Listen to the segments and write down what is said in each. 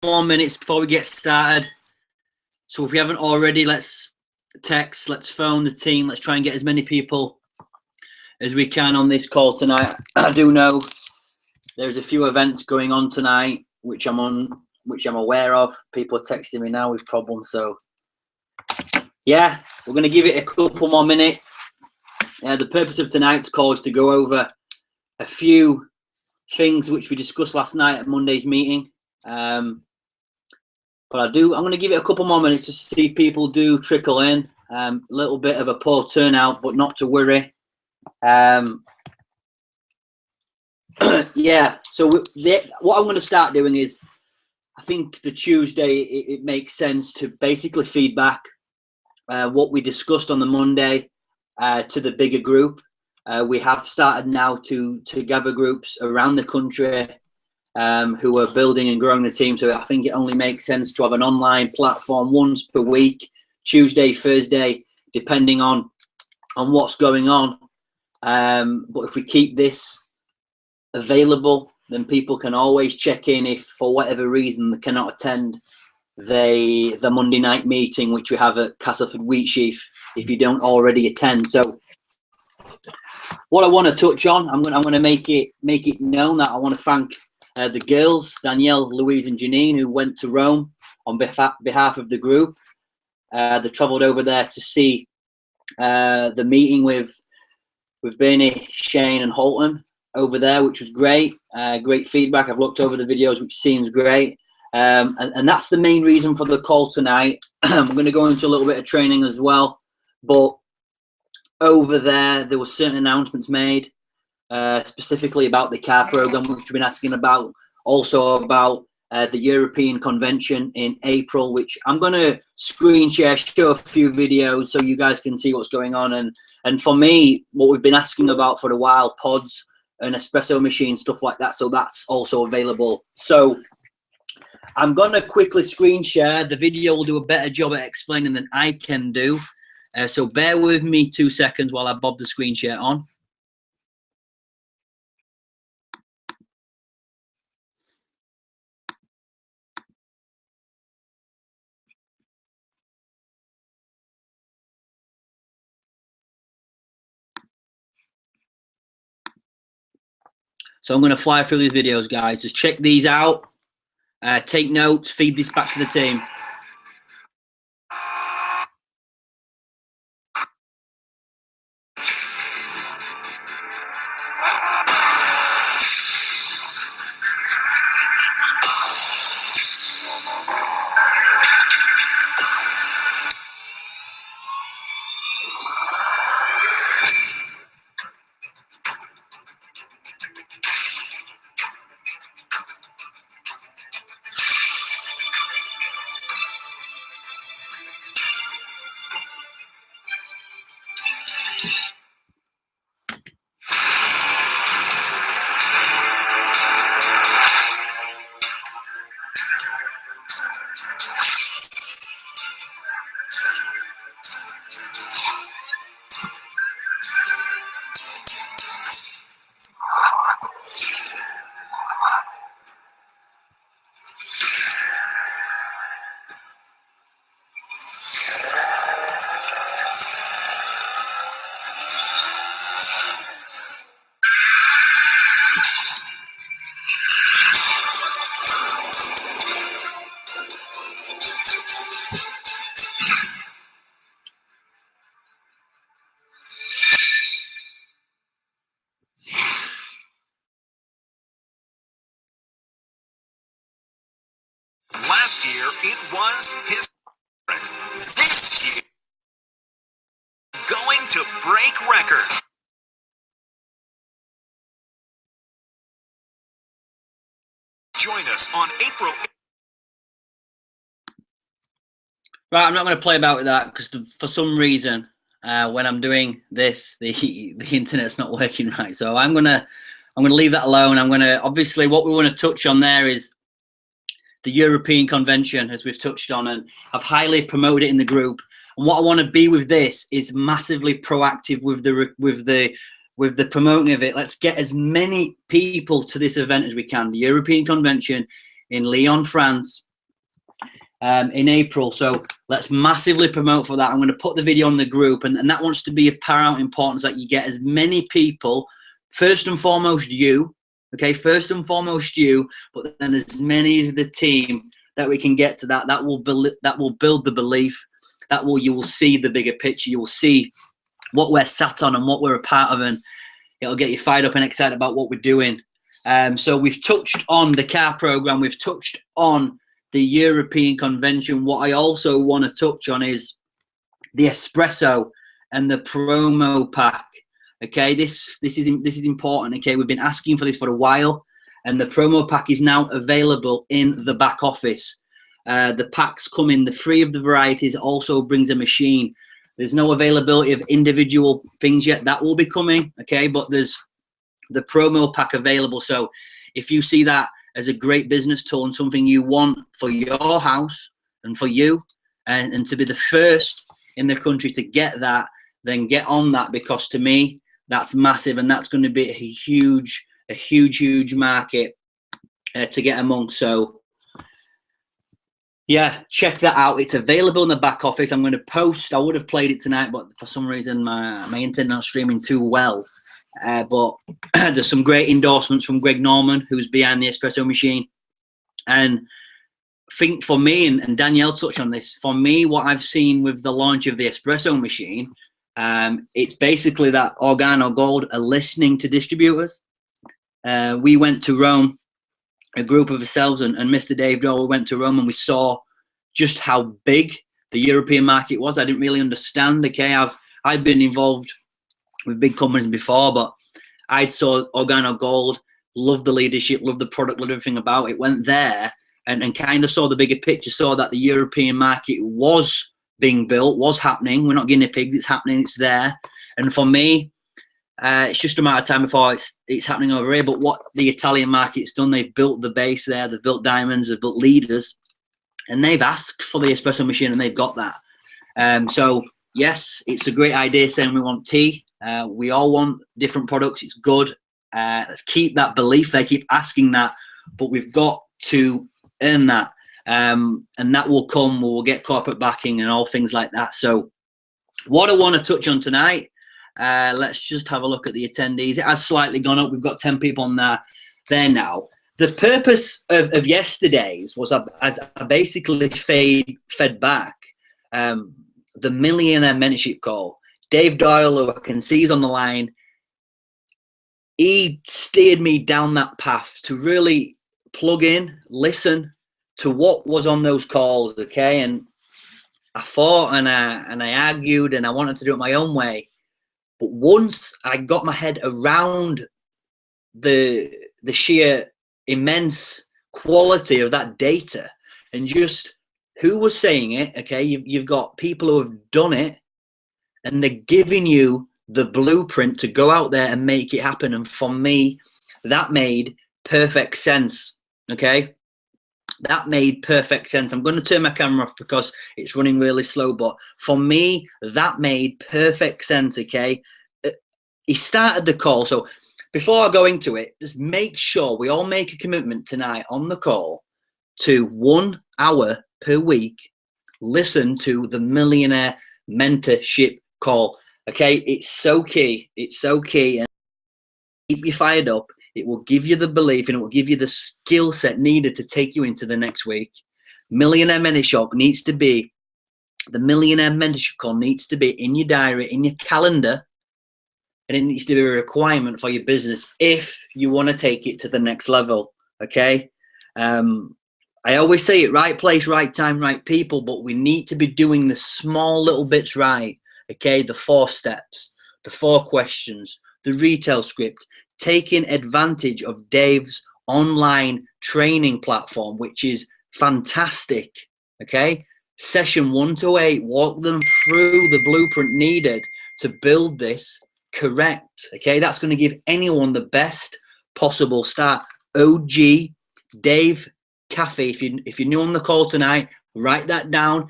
more minutes before we get started. So if we haven't already, let's text, let's phone the team, let's try and get as many people as we can on this call tonight. I do know there's a few events going on tonight, which I'm aware of. People are texting me now with problems. So yeah, we're going to give it a couple more minutes. The purpose of tonight's call is to go over a few things which we discussed last night at Monday's meeting. But I'm going to give it a couple more minutes to see if people do trickle in. A little bit of a poor turnout, but not to worry. Yeah, so what I'm going to start doing is, I think the Tuesday, it makes sense to basically feedback what we discussed on the Monday to the bigger group. We have started now to gather groups around the country who are building and growing the team. So I think it only makes sense to have an online platform once per week, Tuesday, Thursday, depending on what's going on. But if we keep this available, then people can always check in if for whatever reason they cannot attend the Monday night meeting, which we have at Castleford Wheatsheaf, if you don't already attend. So what I want to touch on, I'm going to make it known that I want to thank the girls, Danielle, Louise and Janine, who went to Rome on behalf of the group. They travelled over there to see the meeting with Bernie, Shane and Holton over there, which was great. Great feedback. I've looked over the videos, which seems great. And that's the main reason for the call tonight. I'm going to go into a little bit of training as well. But over there were certain announcements made, specifically about the car program, which we've been asking about. Also about the European Convention in April, which I'm going to screen share, show a few videos so you guys can see what's going on. And for me, what we've been asking about for a while, pods and espresso machines, stuff like that. So that's also available. So I'm going to quickly screen share. The video will do a better job at explaining than I can do. So bear with me 2 seconds while I bob the screen share on. So I'm going to fly through these videos, guys. Just check these out. Take notes. Feed this back to the team. Last year, it was historic. This year, going to break records. Join us on April. Right, I'm not going to play about with that because for some reason, when I'm doing this, the internet's not working right. So I'm gonna leave that alone. I'm gonna, obviously what we want to touch on there is the European Convention, as we've touched on, and I've highly promoted it in the group. And what I want to be with this is massively proactive with the promoting of it. Let's get as many people to this event as we can. The European Convention in Lyon, France, in April. So let's massively promote for that. I'm going to put the video on the group, and that wants to be of paramount importance that you get as many people, first and foremost you, okay, first and foremost you, but then as many as the team that we can get to that. That will build the belief. You will see the bigger picture. You will see what we're sat on and what we're a part of, and it'll get you fired up and excited about what we're doing. So we've touched on the car program. We've touched on the European convention. What I also want to touch on is the espresso and the promo pack. Okay, this is important. Okay, we've been asking for this for a while, and the promo pack is now available in the back office. The packs come in the free of the varieties. Also brings a machine. There's no availability of individual things yet. That will be coming. Okay, but there's the promo pack available. So if you see that as a great business tool and something you want for your house and for you, and to be the first in the country to get that, then get on that, because to me that's massive, and that's going to be a huge market to get among. So yeah, check that out. It's available in the back office. I'm going to post. I would have played it tonight, but for some reason my internet not streaming too well. But there's some great endorsements from Greg Norman, who's behind the espresso machine. And I think for me, and Danielle touched on this, for me, what I've seen with the launch of the espresso machine, it's basically that Organo Gold are listening to distributors. We went to Rome, a group of ourselves and Mr. Dave Doyle went to Rome, and we saw just how big the European market was. I didn't really understand. Okay, I've been involved with big companies before, but I saw Organo Gold, loved the leadership, loved the product, loved everything about it. Went there and kind of saw the bigger picture, saw that the European market was being built, was happening. We're not guinea pigs, it's happening, it's there. And for me, it's just a matter of time before it's happening over here. But what the Italian market's done, they've built the base there, they've built diamonds, they've built leaders, and they've asked for the espresso machine, and they've got that. So yes, it's a great idea saying we want tea. We all want different products. It's good. Let's keep that belief. They keep asking that, but we've got to earn that. And that will come. We'll get corporate backing and all things like that. So what I want to touch on tonight, let's just have a look at the attendees. It has slightly gone up. We've got 10 people on there now. The purpose of yesterday's was as I basically fed back the millionaire mentorship call. Dave Doyle, who I can see is on the line, he steered me down that path to really plug in, listen to what was on those calls, okay? And I fought and I argued and I wanted to do it my own way. But once I got my head around the sheer immense quality of that data and just who was saying it, okay? You've got people who have done it, and they're giving you the blueprint to go out there and make it happen. And for me, that made perfect sense, okay? That made perfect sense. I'm going to turn my camera off because it's running really slow, but for me, that made perfect sense, okay? He started the call. So before I go into it, just make sure we all make a commitment tonight on the call to 1 hour per week, listen to the Millionaire Mentorship call. Okay, it's so key. It's so key, and keep you fired up. It will give you the belief, and it will give you the skill set needed to take you into the next week. Millionaire Mentorship needs to be, the Millionaire Mentorship call needs to be in your diary, in your calendar, and it needs to be a requirement for your business if you want to take it to the next level. Okay, I always say it: right place, right time, right people. But we need to be doing the small little bits right. Okay, the 4 steps, the 4 questions, the retail script, taking advantage of Dave's online training platform, which is fantastic. Okay, session 1 to 8, walk them through the blueprint needed to build this correct. Okay, that's going to give anyone the best possible start. OG Dave Cafe. If you're new on the call tonight, write that down.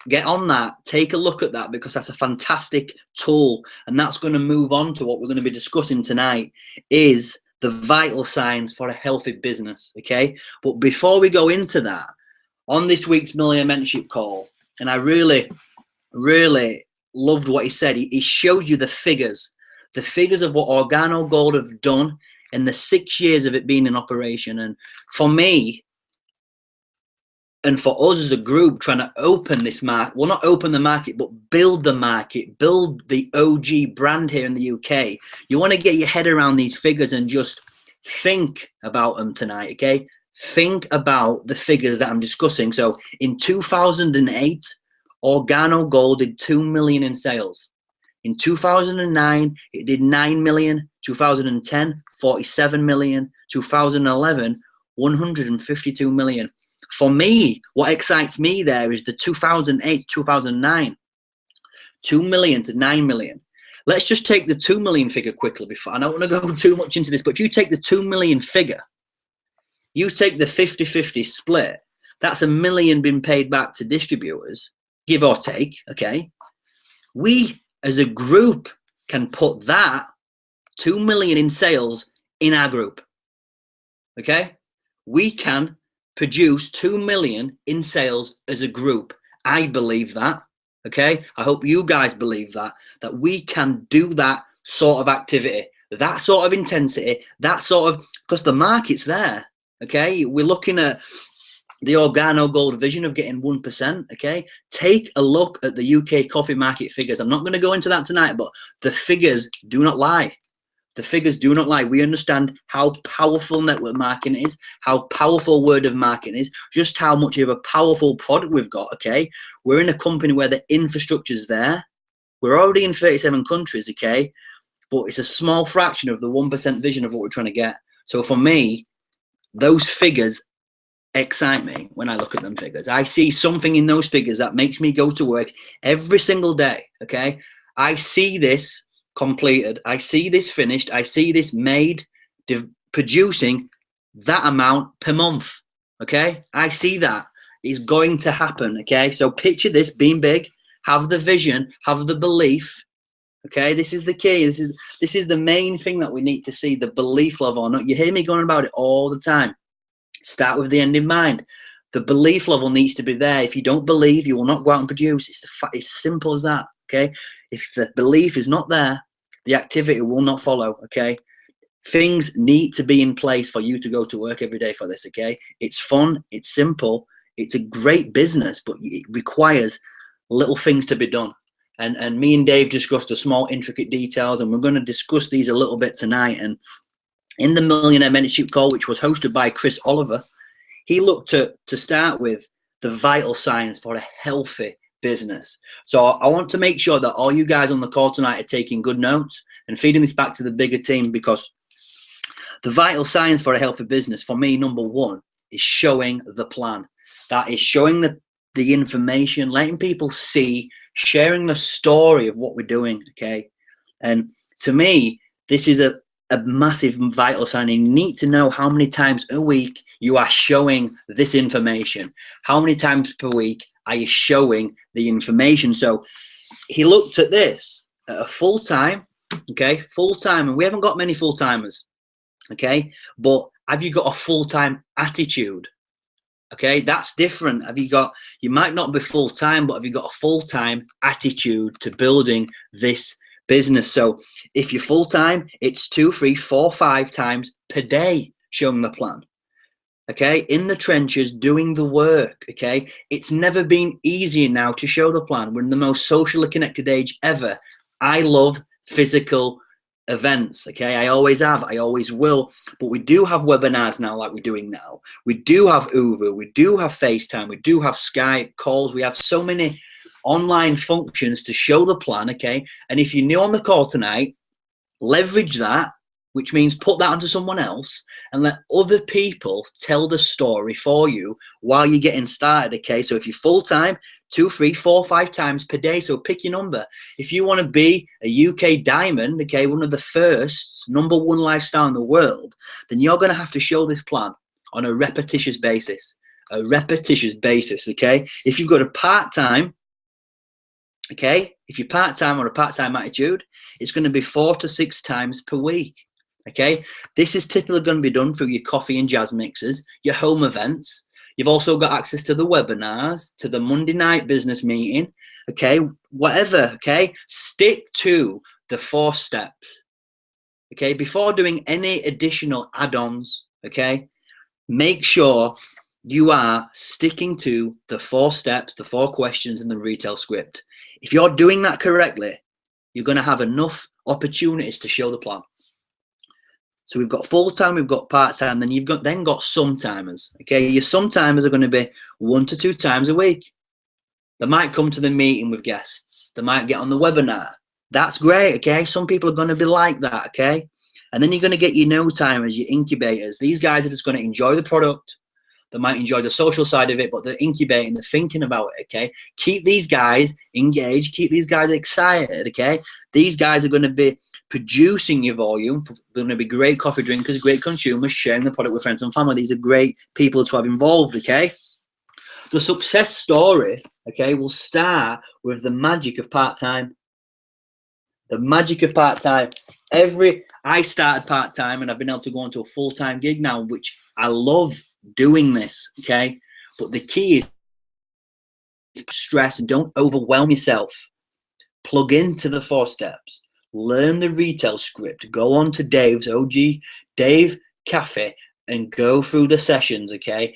Get on that, take a look at that, because that's a fantastic tool. And that's going to move on to what we're going to be discussing tonight, is the vital signs for a healthy business. Okay, but before we go into that, on this week's Millionaire Mentorship call, and I really, really loved what he said. He showed you the figures of what Organo Gold have done in the 6 years of it being in operation. And for me, and for us as a group, trying to open this market, well, not open the market, but build the market, build the OG brand here in the UK. You want to get your head around these figures and just think about them tonight, okay? Think about the figures that I'm discussing. So in 2008, Organo Gold did 2 million in sales. In 2009, it did 9 million. 2010, 47 million. 2011, 152 million. For me, what excites me there is the 2008, 2009, 2 million to 9 million. Let's just take the 2 million figure quickly before, I don't want to go too much into this, but if you take the 2 million figure, you take the 50-50 split, that's $1 million being paid back to distributors, give or take, okay? We, as a group, can put that 2 million in sales in our group, okay? We can produce 2 million in sales as a group. I believe that, okay? I hope you guys believe that we can do that sort of activity, that sort of intensity, that sort of, because the market's there, okay? We're looking at the Organo Gold vision of getting 1%, okay? Take a look at the UK coffee market figures. I'm not going to go into that tonight, but the figures do not lie. The figures do not lie. We understand how powerful network marketing is, how powerful word of marketing is, just how much of a powerful product we've got, okay? We're in a company where the infrastructure is there. We're already in 37 countries, okay? But it's a small fraction of the 1% vision of what we're trying to get. So for me, those figures excite me when I look at them figures. I see something in those figures that makes me go to work every single day, okay? I see this completed, I see this finished, I see this made, producing that amount per month, okay? I see that is going to happen, okay? So picture this being big, have the vision, have the belief, okay? This is the key. This is the main thing that we need to see, the belief level. You hear me going about it all the time. Start with the end in mind. The belief level needs to be there. If you don't believe, you will not go out and produce. It's simple as that, okay? If the belief is not there, the activity will not follow, okay? Things need to be in place for you to go to work every day for this, okay? It's fun, it's simple, it's a great business, but it requires little things to be done. And me and Dave discussed the small, intricate details, and we're going to discuss these a little bit tonight. And in the Millionaire Mentorship call, which was hosted by Chris Oliver, he looked to start with the vital signs for a healthy business. So I want to make sure that all you guys on the call tonight are taking good notes and feeding this back to the bigger team, because the vital signs for a healthy business, for me, number one, is showing the plan. That is showing the information, letting people see, sharing the story of what we're doing, okay? And to me, this is a massive vital sign. You need to know how many times a week you are showing this information. How many times per week are you showing the information? So he looked at this at a full-time, okay? Full-time, and we haven't got many full-timers, okay? But have you got a full-time attitude? Okay, that's different. You might not be full-time, but have you got a full-time attitude to building this business? So if you're full-time, it's 2, 3, 4, 5 times per day showing the plan, okay? In the trenches, doing the work, okay? It's never been easier now to show the plan. We're in the most socially connected age ever. I love physical events, okay? I always have, I always will, but we do have webinars now like we're doing now. We do have Uber, we do have FaceTime, we do have Skype calls, we have so many online functions to show the plan, okay? And if you're new on the call tonight, leverage that, which means put that onto someone else and let other people tell the story for you while you're getting started, okay? So if you're full-time, 2, 3, 4, 5 times per day, so pick your number. If you want to be a UK diamond, okay, one of the first #1 lifestyle in the world, then you're going to have to show this plan on a repetitious basis, okay? If you've got a part-time, okay, if you're part-time or a part-time attitude, it's going to be 4 to 6 times per week, okay? This is typically going to be done through your coffee and jazz mixers, your home events, You've also got access to the webinars, to the Monday night business meeting, okay? Whatever, okay? Stick to the 4 steps, okay? Before doing any additional add-ons, okay? Make sure you are sticking to the 4 steps, the 4 questions in the retail script. If you're doing that correctly, you're going to have enough opportunities to show the plan. So we've got full-time, we've got part-time, then you've got some-timers. Okay, your some-timers are going to be 1 to 2 times a week. They might come to the meeting with guests. They might get on the webinar. That's great, okay? Some people are going to be like that, okay? And then you're going to get your no-timers, your incubators. These guys are just going to enjoy the product. They might enjoy the social side of it, but they're incubating, they're thinking about it, okay? Keep these guys engaged, keep these guys excited, okay? These guys are going to be producing your volume. They're going to be great coffee drinkers, great consumers, sharing the product with friends and family. These are great people to have involved, okay? The success story, okay, will start with the magic of part-time. The magic of part-time. I started part-time and I've been able to go into a full-time gig now, which I love doing this, okay? But the key is stress and don't overwhelm yourself. Plug into the 4 steps. Learn the retail script. Go on to Dave's Dave Cafe and go through the sessions, okay?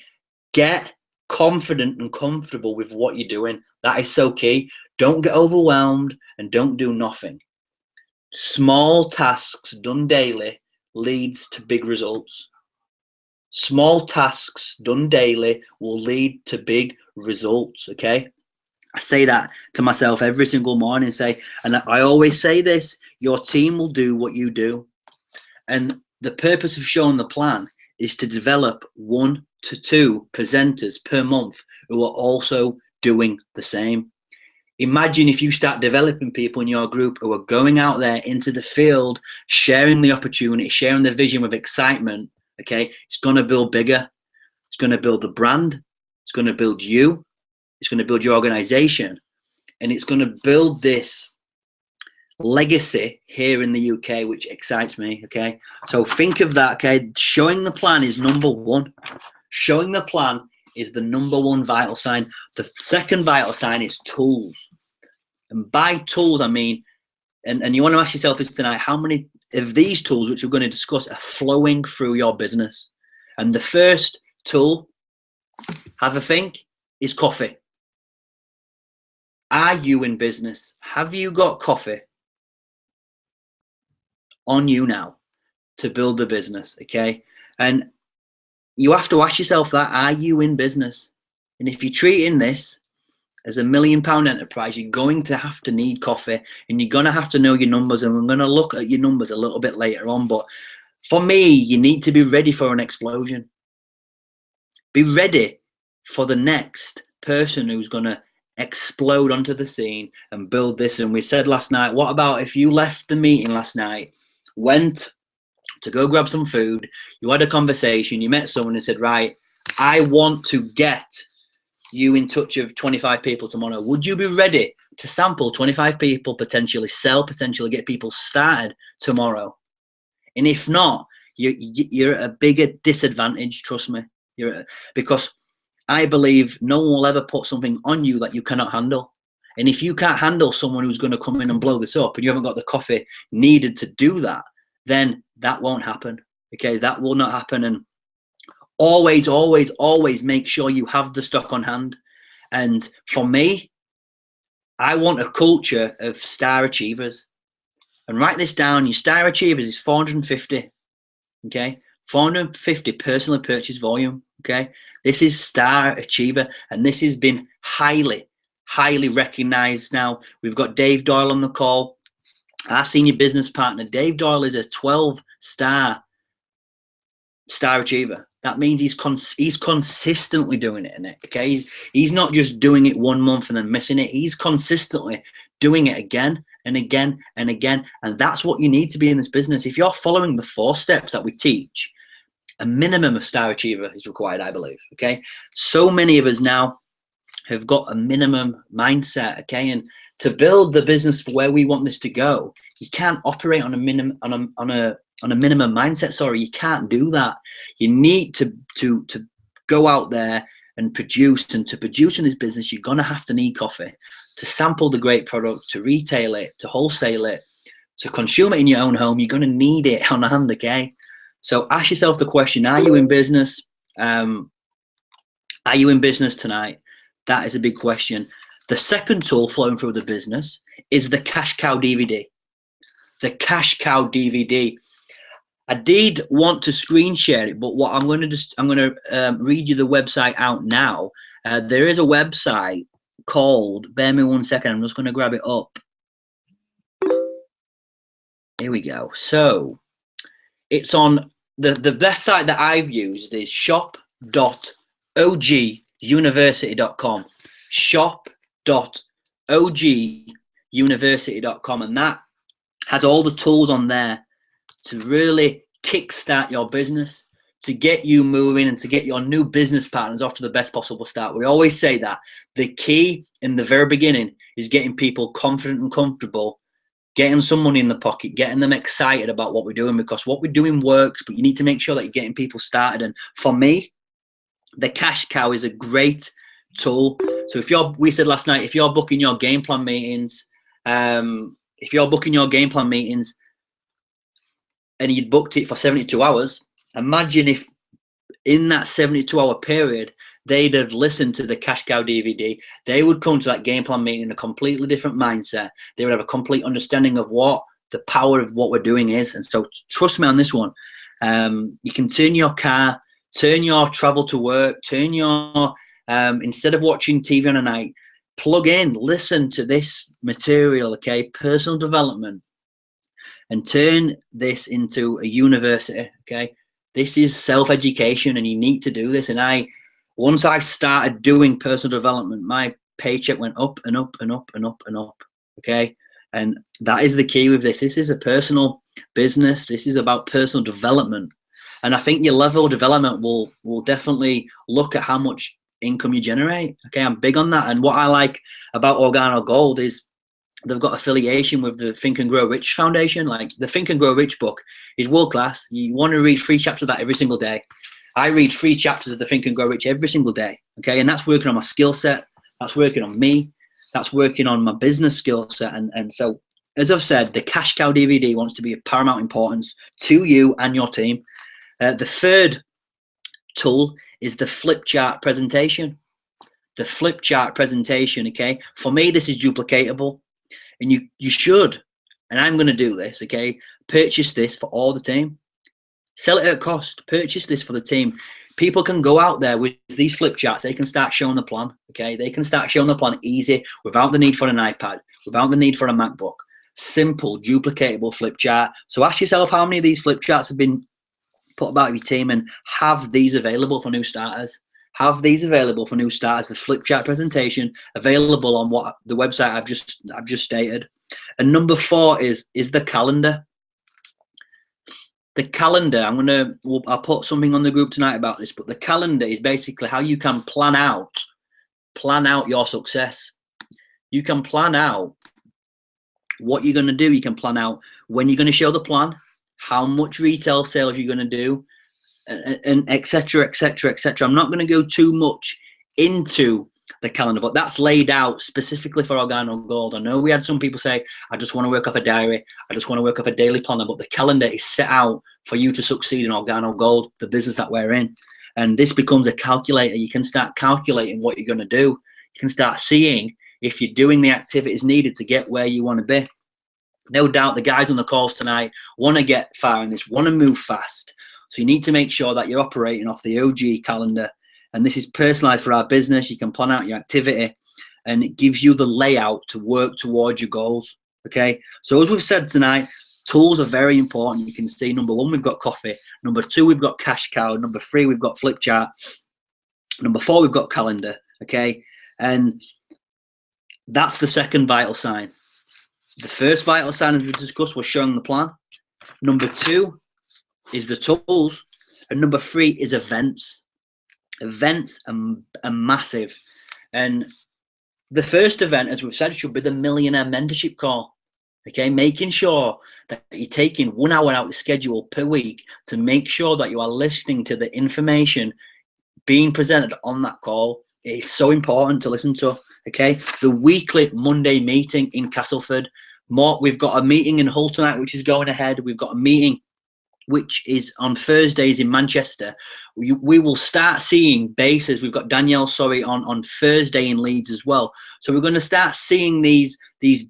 Get confident and comfortable with what you're doing. That is so key. Don't get overwhelmed and don't do nothing. Small tasks done daily leads to big results. Small tasks done daily will lead to big results, okay? I say that to myself every single morning, and I always say this, your team will do what you do. And the purpose of showing the plan is to develop 1 to 2 presenters per month who are also doing the same. Imagine if you start developing people in your group who are going out there into the field, sharing the opportunity, sharing the vision with excitement, okay? It's going to build bigger. It's going to build the brand. It's going to build you. It's going to build your organization. And it's going to build this legacy here in the UK, which excites me, okay? So think of that, okay? Showing the plan is number 1. Showing the plan is the number 1 vital sign. The second vital sign is tools. And by tools, I mean, and you want to ask yourself this tonight, how many of these tools, which we're going to discuss, are flowing through your business? And the first tool, have a think, is coffee. Are you in business? Have you got coffee on you now to build the business, okay? And you have to ask yourself that, are you in business? And if you're treating this as £1 million enterprise, you're going to have to need coffee, and you're going to have to know your numbers, and we're going to look at your numbers a little bit later on. But for me, you need to be ready for an explosion. Be ready for the next person who's going to explode onto the scene and build this. And we said last night, what about if you left the meeting last night, went to go grab some food, you had a conversation, you met someone and said, right, I want to get you in touch of 25 people tomorrow. Would you be ready to sample 25 people, potentially sell, potentially get people started tomorrow? And if not, you're at a bigger disadvantage, trust me. Because I believe no one will ever put something on you that you cannot handle. And if you can't handle someone who's going to come in and blow this up, and you haven't got the coffee needed to do that, then that won't happen. Okay, that will not happen. And always, always, always make sure you have the stock on hand. And for me, I want a culture of star achievers. And write this down, your star achievers is 450. Okay, 450 personally purchased volume. Okay, this is star achiever, and this has been highly, highly recognized. Now we've got Dave Doyle on the call, our senior business partner. Dave Doyle is a 12-star achiever. That means he's consistently doing it in it. Okay, he's not just doing it 1 month and then missing it. He's consistently doing it again and again and again. And that's what you need to be in this business. If you're following the 4 steps that we teach, a minimum of star achiever is required, I believe. Okay, so many of us now have got a minimum mindset. Okay, and to build the business for where we want this to go, you can't operate on a minimum on a minimum mindset. Sorry, you can't do that. You need to go out there and produce. And to produce in this business, you're going to have to need coffee to sample the great product, to retail it, to wholesale it, to consume it in your own home. You're going to need it on hand, okay? So ask yourself the question, are you in business? Are you in business tonight? That is a big question. The second tool flowing through the business is the Cash Cow DVD. The Cash Cow DVD. I did want to screen share it, but what I'm going to read you the website out now. There is a website called, bear me 1 second, I'm just going to grab it up. Here we go. So it's on the best site that I've used is shop.oguniversity.com. Shop.oguniversity.com, and that has all the tools on there to really kickstart your business, to get you moving and to get your new business partners off to the best possible start. We always say that the key in the very beginning is getting people confident and comfortable, getting some money in the pocket, getting them excited about what we're doing, because what we're doing works, but you need to make sure that you're getting people started. And for me, the Cash Cow is a great tool. So we said last night, if you're booking your game plan meetings, and you'd booked it for 72 hours, imagine if in that 72-hour period, they'd have listened to the Cash Cow DVD. They would come to that game plan meeting in a completely different mindset. They would have a complete understanding of what the power of what we're doing is. And so trust me on this one. You can turn your car, turn your travel to work, turn your, instead of watching TV on a night, plug in, listen to this material, okay? Personal development. And turn this into a university, okay? This is self-education, and you need to do this. And once I started doing personal development, my paycheck went up and up and up and up and up, okay? And that is the key with this. This is a personal business. This is about personal development. And I think your level of development will definitely look at how much income you generate, okay? I'm big on that. And what I like about Organo Gold is they've got affiliation with the Think and Grow Rich Foundation. Like the Think and Grow Rich book is world class. You want to read 3 chapters of that every single day. I read 3 chapters of the Think and Grow Rich every single day. Okay. And that's working on my skill set. That's working on me. That's working on my business skill set. And so, as I've said, the Cash Cow DVD wants to be of paramount importance to you and your team. The third tool is the flip chart presentation. The flip chart presentation. Okay. For me, this is duplicatable. And you should, and I'm going to do this, okay? Purchase this for all the team. Sell it at cost. Purchase this for the team. People can go out there with these flip charts. They can start showing the plan, okay? They can start showing the plan easy without the need for an iPad, without the need for a MacBook. Simple, duplicatable flip chart. So ask yourself how many of these flip charts have been put about your team, and have these available for new starters. Have these available for new starters. The flip chart presentation available on what the website I've just stated. And number 4 is the calendar. The calendar. I'll put something on the group tonight about this. But the calendar is basically how you can plan out your success. You can plan out what you're going to do. You can plan out when you're going to show the plan, how much retail sales you're going to do, and etc. etc. etc. I'm not going to go too much into the calendar, but that's laid out specifically for Organo Gold. I know we had some people say, I just want to work off a diary, I just want to work off a daily planner, but the calendar is set out for you to succeed in Organo Gold, the business that we're in. And this becomes a calculator. You can start calculating what you're going to do. You can start seeing if you're doing the activities needed to get where you want to be. No doubt the guys on the calls tonight want to get far in this, want to move fast. So you need to make sure that you're operating off the OG calendar. And this is personalized for our business. You can plan out your activity, and it gives you the layout to work towards your goals. Okay. So as we've said tonight, tools are very important. You can see number 1, we've got coffee. Number 2, we've got Cash Cow. Number 3, we've got flip chart. Number 4, we've got calendar. Okay. And that's the second vital sign. The first vital sign, as we discussed, was showing the plan. Number 2 is the tools, and number 3 is events. Events are massive. And the first event, as we've said, should be the Millionaire Mentorship Call. Okay, making sure that you're taking 1 hour out of the schedule per week to make sure that you are listening to the information being presented on that call. It is so important to listen to. Okay, the weekly Monday meeting in Castleford. We've got a meeting in Hull tonight, which is going ahead. We've got a meeting which is on Thursdays in Manchester. We will start seeing bases. We've got Danielle, on Thursday in Leeds as well. So we're going to start seeing these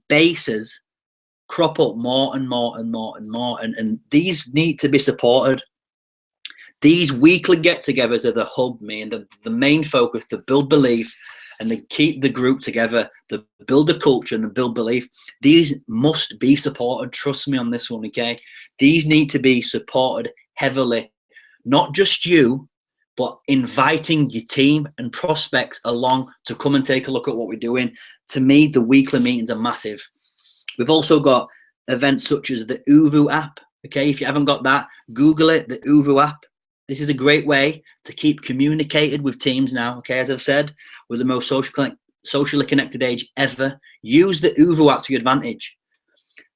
bases crop up more and more and more and more. And these need to be supported. These weekly get-togethers are the hub, man, the main focus, to build belief and to keep the group together, to build a culture and to build belief. These must be supported. Trust me on this one, okay? These need to be supported heavily. Not just you, but inviting your team and prospects along to come and take a look at what we're doing. To me, the weekly meetings are massive. We've also got events such as the Uvu app, okay? If you haven't got that, Google it, the Uvu app. This is a great way to keep communicated with teams now, okay? As I've said, we're the most socially connected age ever. Use the Uvu app to your advantage.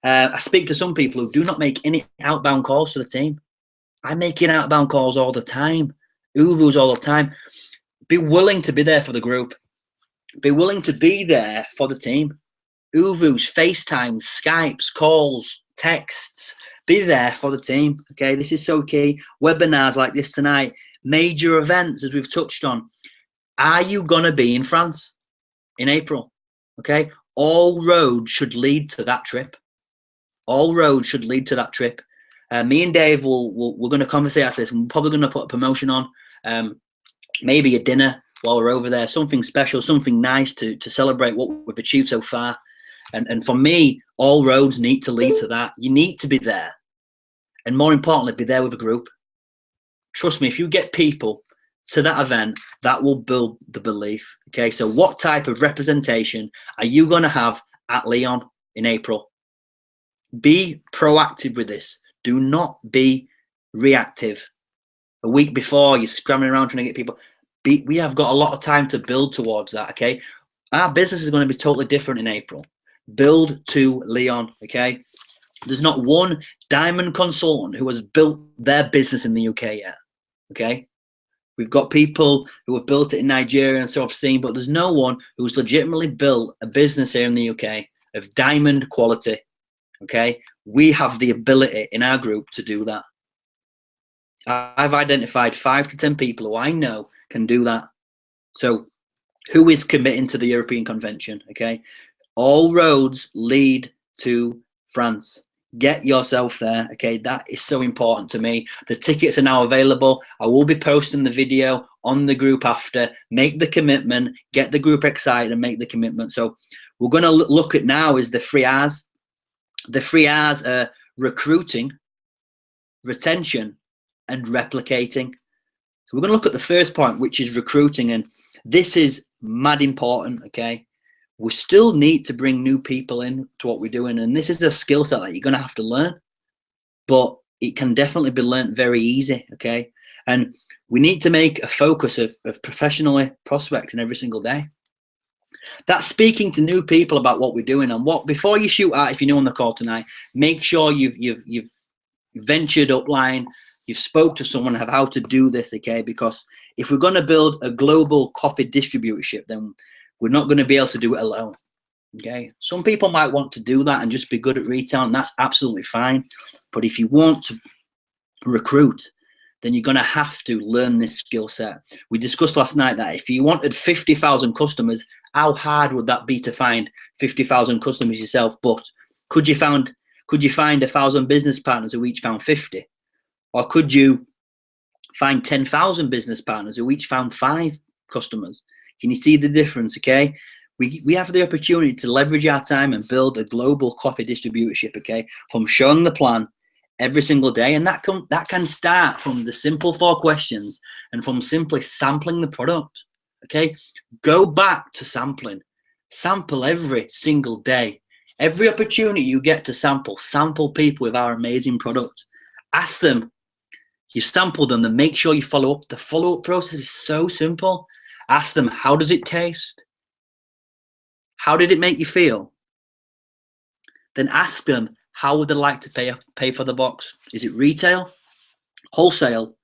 I speak to some people who do not make any outbound calls to the team. I'm making outbound calls all the time. Uvus all the time. Be willing to be there for the group. Be willing to be there for the team. Uvus, FaceTime, Skypes, calls, texts. Be there for the team, okay? This is so key. Webinars like this tonight, major events, as we've touched on. Are you going to be in France in April, okay? All roads should lead to that trip. All roads should lead to that trip. Me and Dave, we're going to conversate after this. We're probably going to put a promotion on, maybe a dinner while we're over there, something special, something nice to celebrate what we've achieved so far. And for me, all roads need to lead to that. You need to be there. And more importantly, be there with a group. Trust me, if you get people to that event, that will build the belief. Okay, so what type of representation are you going to have at Leon in April? Be proactive with this. Do not be reactive. A week before, you're scrambling around trying to get people. We have got a lot of time to build towards that, okay? Our business is going to be totally different in April. Build to Leon, okay? There's not one diamond consultant who has built their business in the UK yet, okay? We've got people who have built it in Nigeria and so I've seen, but there's no one who's legitimately built a business here in the UK of diamond quality, okay? We have the ability in our group to do that. I've identified 5 to 10 people who I know can do that. So who is committing to the European Convention, okay? All roads lead to France. Get yourself there, okay? That is so important to me. The tickets are now available. I will be posting the video on the group after. Make the commitment, get the group excited and make the commitment. So we're going to look at now is the 3 R's. The 3 R's are recruiting, retention, and replicating. So we're going to look at the first point, which is recruiting. And this is mad important, okay? We still need to bring new people in to what we're doing. And this is a skill set that you're going to have to learn. But it can definitely be learned very easy, okay? And we need to make a focus of professionally prospecting every single day. That's speaking to new people about what we're doing. And what before you shoot out, if you're new on the call tonight, make sure you've ventured upline, you've spoke to someone of how to do this, okay? Because if we're going to build a global coffee distributorship, then we're not going to be able to do it alone, okay? Some people might want to do that and just be good at retail, and that's absolutely fine. But if you want to recruit, then you're going to have to learn this skill set. We discussed last night that if you wanted 50,000 customers, how hard would that be to find 50,000 customers yourself? But could you find 1,000 business partners who each found 50? Or could you find 10,000 business partners who each found 5 customers? Can you see the difference, okay? We have the opportunity to leverage our time and build a global coffee distributorship, okay? From showing the plan every single day. And that can start from the simple 4 questions and from simply sampling the product, okay? Go back to sampling. Sample every single day. Every opportunity you get to sample people with our amazing product. Ask them, you sample them, then make sure you follow up. The follow-up process is so simple. Ask them, how does it taste? How did it make you feel? Then ask them, how would they like to pay for the box? Is it retail, wholesale,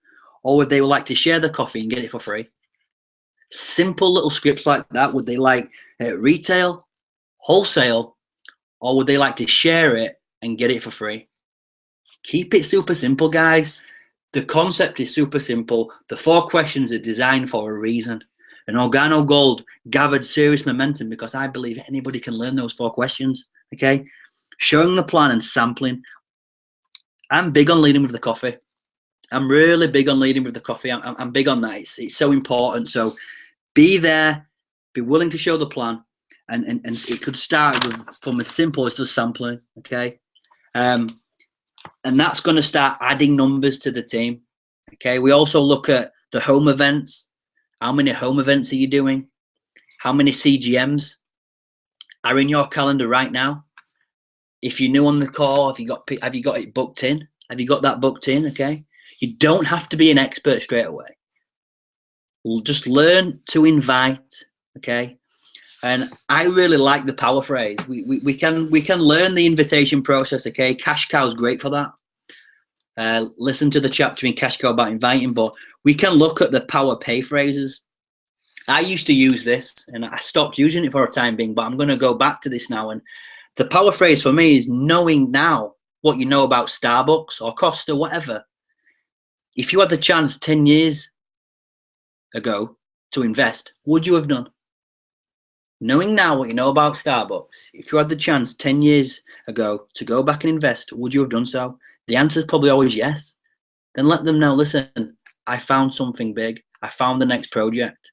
or would they like to share the coffee and get it for free? Simple little scripts like that. Would they like retail, wholesale, or would they like to share it and get it for free? Keep it super simple, guys. The concept is super simple. The 4 questions are designed for a reason. And Organo Gold gathered serious momentum because I believe anybody can learn those 4 questions. Okay, showing the plan and sampling. I'm big on leading with the coffee. I'm really big on leading with the coffee. I'm big on that. It's so important. So be there, be willing to show the plan, and it could start from as simple as just sampling. Okay, and that's going to start adding numbers to the team. Okay, we also look at the home events. How many home events are you doing? How many CGMs are in your calendar right now? If you're new on the call, have you got it booked in? Have you got that booked in? Okay, you don't have to be an expert straight away. We'll just learn to invite. Okay, and I really like the power phrase. We can learn the invitation process. Okay, Cash Cow is great for that. Listen to the chapter in Cash Cow about inviting, but we can look at the power pay phrases. I used to use this and I stopped using it for a time being, but I'm going to go back to this now. And the power phrase for me is knowing now what you know about Starbucks or Costa, whatever. If you had the chance 10 years ago to invest, would you have done? Knowing now what you know about Starbucks, if you had the chance 10 years ago to go back and invest, would you have done so? The answer is probably always yes. Then let them know, listen, I found something big. I found the next project.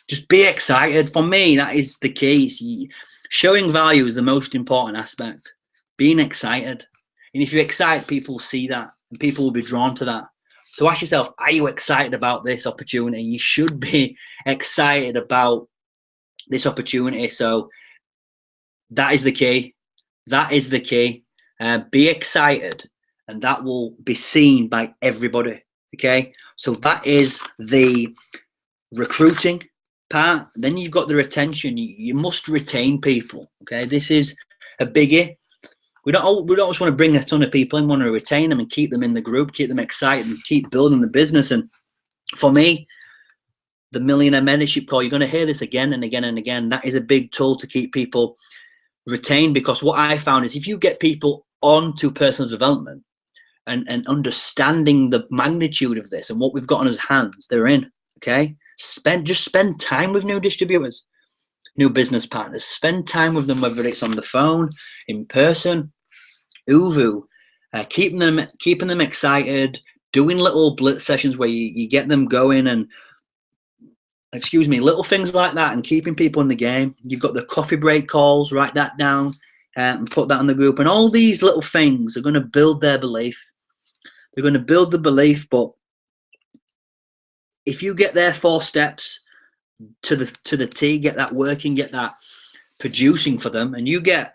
Just be excited. For me, that is the key. Showing value is the most important aspect. Being excited. And if you excite, people will see that and people will be drawn to that. So ask yourself, are you excited about this opportunity? You should be excited about this opportunity. So that is the key. That is the key. Be excited, and that will be seen by everybody. Okay, so that is the recruiting part. Then you've got the retention. You must retain people. Okay, this is a biggie. We don't just want to bring a ton of people in. We want to retain them and keep them in the group, keep them excited, and keep building the business. And for me, the Millionaire Mentorship Call, you're going to hear this again and again and again. That is a big tool to keep people retained, because what I found is if you get people onto personal development and understanding the magnitude of this and what we've got on his hands, they're in. Okay, just spend time with new distributors, new business partners. Spend time with them, whether it's on the phone, in person, Uvu, keeping them excited, doing little blitz sessions where you get them going, and little things like that, and keeping people in the game. You've got the coffee break calls. Write that down and put that in the group. And all these little things are going to build their belief. They're going to build the belief. But if you get their 4 steps to the T, get that working, get that producing for them, and you get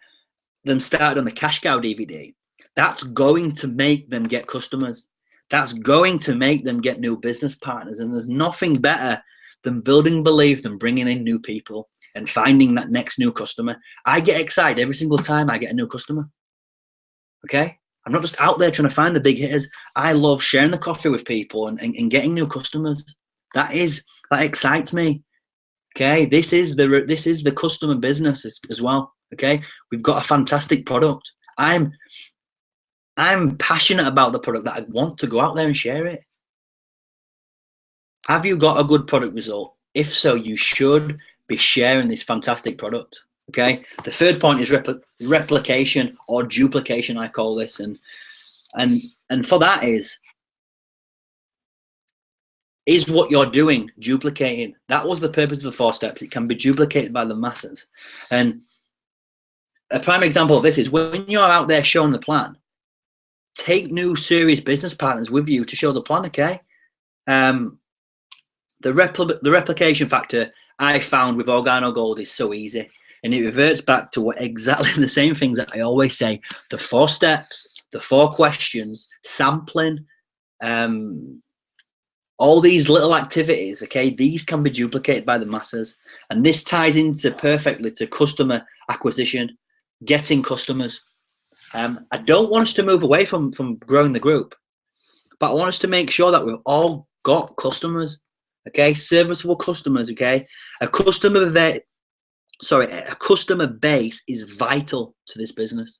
them started on the Cash Cow DVD, that's going to make them get customers. That's going to make them get new business partners. And there's nothing better than building belief, than bringing in new people and finding that next new customer. I get excited every single time I get a new customer. Okay, I'm not just out there trying to find the big hitters. I love sharing the coffee with people and getting new customers. That excites me. Okay, this is the customer business as well. Okay, we've got a fantastic product. I'm passionate about the product, that I want to go out there and share it. Have you got a good product result? If so, you should be sharing this fantastic product. Okay. The third point is replication or duplication, I call this, and for that is what you're doing duplicating? That was the purpose of the 4 steps. It can be duplicated by the masses. And a prime example of this is when you're out there showing the plan, take new serious business partners with you to show the plan. Okay. The replication factor I found with Organo Gold is so easy, and it reverts back to exactly the same things that I always say: the 4 steps, the 4 questions, sampling, all these little activities. Okay, these can be duplicated by the masses, and this ties into perfectly to customer acquisition, getting customers. I don't want us to move away from growing the group, but I want us to make sure that we've all got customers. Okay, serviceable customers. Okay, a customer base is vital to this business.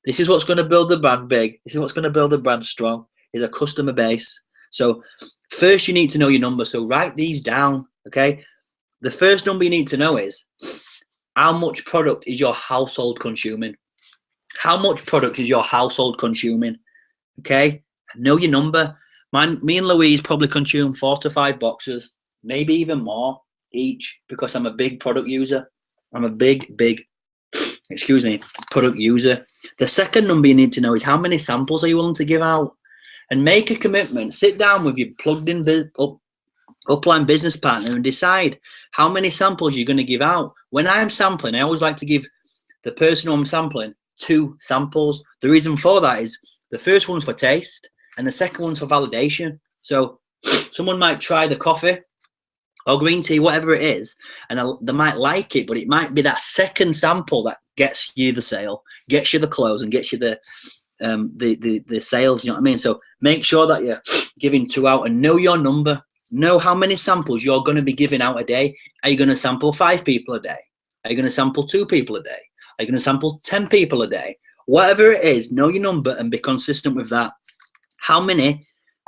This is what's going to build the brand big. This is what's going to build the brand strong, is a customer base. So first you need to know your number. So write these down, okay? The first number you need to know is how much product is your household consuming? How much product is your household consuming? Okay, know your number. Me and Louise probably consume 4 to 5 boxes, maybe even more each, because I'm a big product user. I'm a big product user. The second number you need to know is how many samples are you willing to give out, and make a commitment. Sit down with your plugged in upline business partner and decide how many samples you're going to give out. When I'm sampling, I always like to give the person who I'm sampling 2 samples. The reason for that is the first one's for taste and the second one's for validation. So someone might try the coffee or green tea, whatever it is, and they might like it, but it might be that second sample that gets you the sale, gets you the close, and gets you the sales. You know what I mean? So make sure that you're giving 2 out, and know your number. Know how many samples you're going to be giving out a day. Are you going to sample 5 people a day? Are you going to sample 2 people a day? Are you going to sample 10 people a day? Whatever it is, know your number and be consistent with that. How many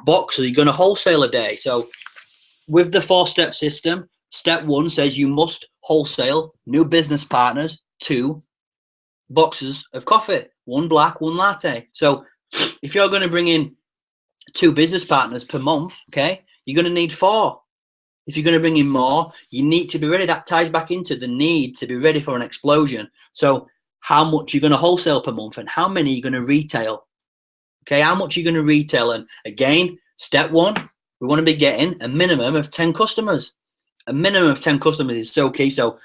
boxes are you going to wholesale a day? So with the 4-step system, step 1 says you must wholesale new business partners 2 boxes of coffee, 1 black, 1 latte. So if you're going to bring in 2 business partners per month, okay, you're going to need 4. If you're going to bring in more, you need to be ready. That ties back into the need to be ready for an explosion. So how much you're going to wholesale per month and how many you're going to retail. Okay, how much you're going to retail. And again, step 1, we want to be getting a minimum of 10 customers. A minimum of 10 customers is so key. So,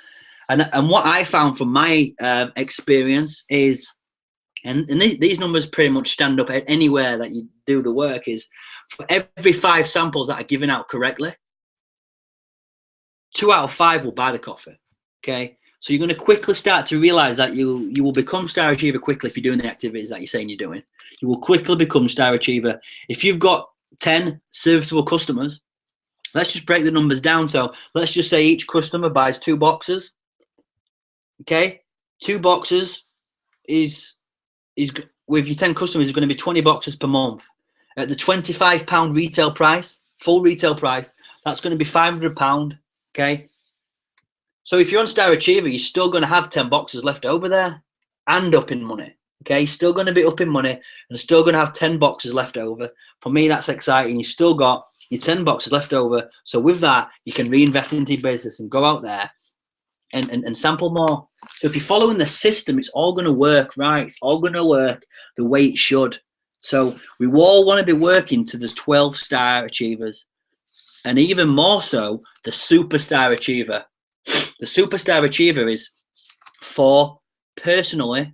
and what I found from my experience is, and these numbers pretty much stand up anywhere that you do the work, is for every 5 samples that are given out correctly, 2 out of 5 will buy the coffee. Okay, so you're going to quickly start to realize that you will become Star Achiever quickly if you're doing the activities that you're saying you're doing. You will quickly become Star Achiever. If you've got 10 serviceable customers, let's just break the numbers down. So let's just say each customer buys 2 boxes. Okay, 2 boxes is with your 10 customers is going to be 20 boxes per month. At the £25 retail price, full retail price, that's going to be £500. Okay, so if you're on Star Achiever, you're still going to have 10 boxes left over there and up in money. Okay, you're still going to be up in money and still going to have 10 boxes left over. For me, that's exciting. You still got your 10 boxes left over. So with that, you can reinvest into your business and go out there and sample more. So if you're following the system, it's all going to work right. It's all going to work the way it should. So we all want to be working to the 12 Star Achievers, and even more so, the Superstar Achiever. The Superstar Achiever is for personally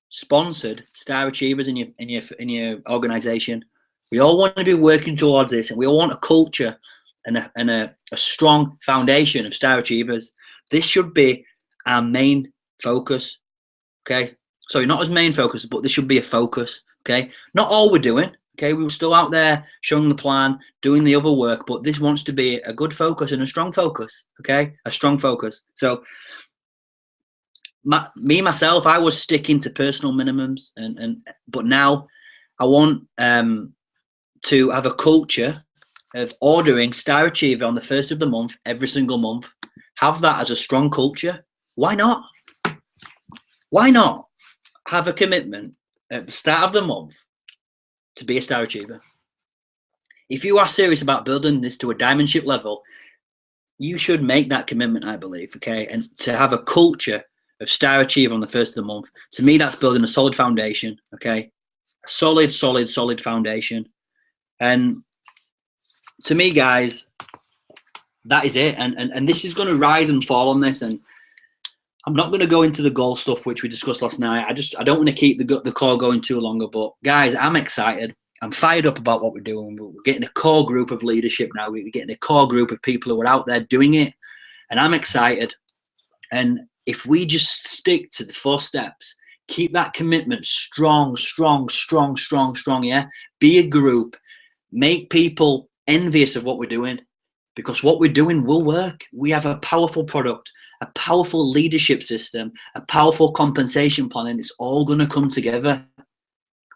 sponsored Star Achievers in your organization. We all want to be working towards this, and we all want a culture and a strong foundation of Star Achievers. This should be our main focus. Okay, sorry, not as main focus, but this should be a focus. Okay, not all we're doing. Okay, we were still out there showing the plan, doing the other work, but this wants to be a good focus and a strong focus. Okay, a strong focus. So myself, I was sticking to personal minimums, but now I want to have a culture of ordering Star Achiever on the 1st of the month, every single month. Have that as a strong culture. Why not? Why not have a commitment at the start of the month to be a Star Achiever? If you are serious about building this to a diamondship level, you should make that commitment, I believe, okay? And to have a culture of Star Achiever on the 1st of the month, to me, that's building a solid foundation, okay? A solid foundation. And to me, guys, that is it. And this is going to rise and fall on this. And I'm not going to go into the goal stuff, which we discussed last night. I don't want to keep the call going too longer. But guys, I'm excited. I'm fired up about what we're doing. We're getting a core group of leadership now. We're getting a core group of people who are out there doing it. And I'm excited. And if we just stick to the 4 steps, keep that commitment strong, yeah? Be a group. Make people envious of what we're doing. because what we're doing will work. We have a powerful product, a powerful leadership system, a powerful compensation plan, and it's all going to come together.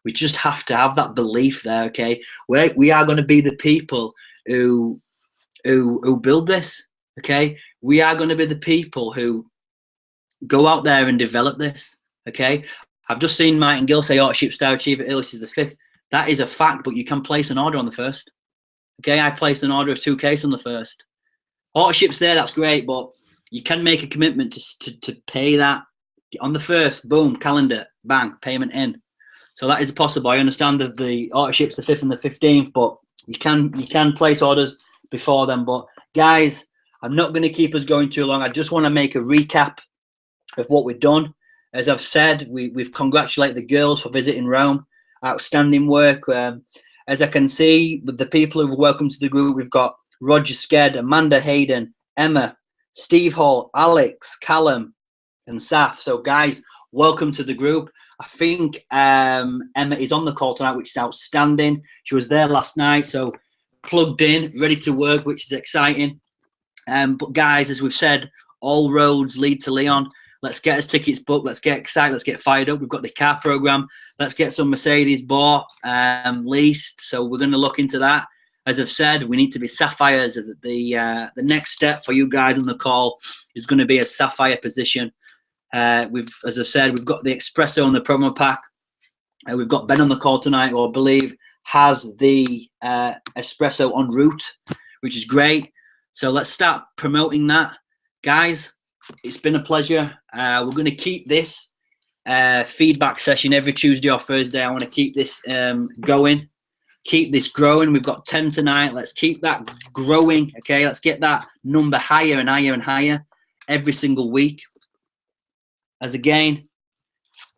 We just have to have that belief there, okay? We are going to be the people who build this, okay? We are going to be the people who go out there and develop this, okay? I've just seen Mike and Gil say Authorship Star Achiever earliest is the 5th. That is a fact, but you can place an order on the 1st. Okay, I placed an order of 2Ks on the 1st. Authorship's there, that's great, but you can make a commitment to pay that on the 1st. Boom, calendar, bang, payment in. So that is possible. I understand that the authorship's the 5th and the 15th, but you can place orders before them. But guys, I'm not going to keep us going too long. I just want to make a recap of what we've done. As I've said, we've congratulated the girls for visiting Rome. Outstanding work. As I can see, with the people who were welcome to the group, we've got Roger Sked, Amanda Hayden, Emma, Steve Hall, Alex, Callum, and Saf. So, guys, welcome to the group. I think Emma is on the call tonight, which is outstanding. She was there last night, so plugged in, ready to work, which is exciting. But, guys, as we've said, all roads lead to Leon. Let's get us tickets booked. Let's get excited. Let's get fired up. We've got the car program. Let's get some Mercedes bought, leased. So we're going to look into that. As I've said, we need to be sapphires. The next step for you guys on the call is going to be a sapphire position. As I said, we've got the espresso on the promo pack. We've got Ben on the call tonight, who I believe has the espresso en route, which is great. So let's start promoting that, guys. It's been a pleasure. We're going to keep this feedback session every Tuesday or Thursday. I want to keep this going, keep this growing. We've got 10 tonight. Let's keep that growing, okay? Let's get that number higher and higher and higher every single week. As again,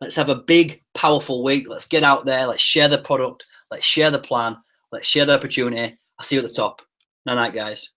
let's have a big, powerful week. Let's get out there. Let's share the product. Let's share the plan. Let's share the opportunity. I'll see you at the top. Night, guys.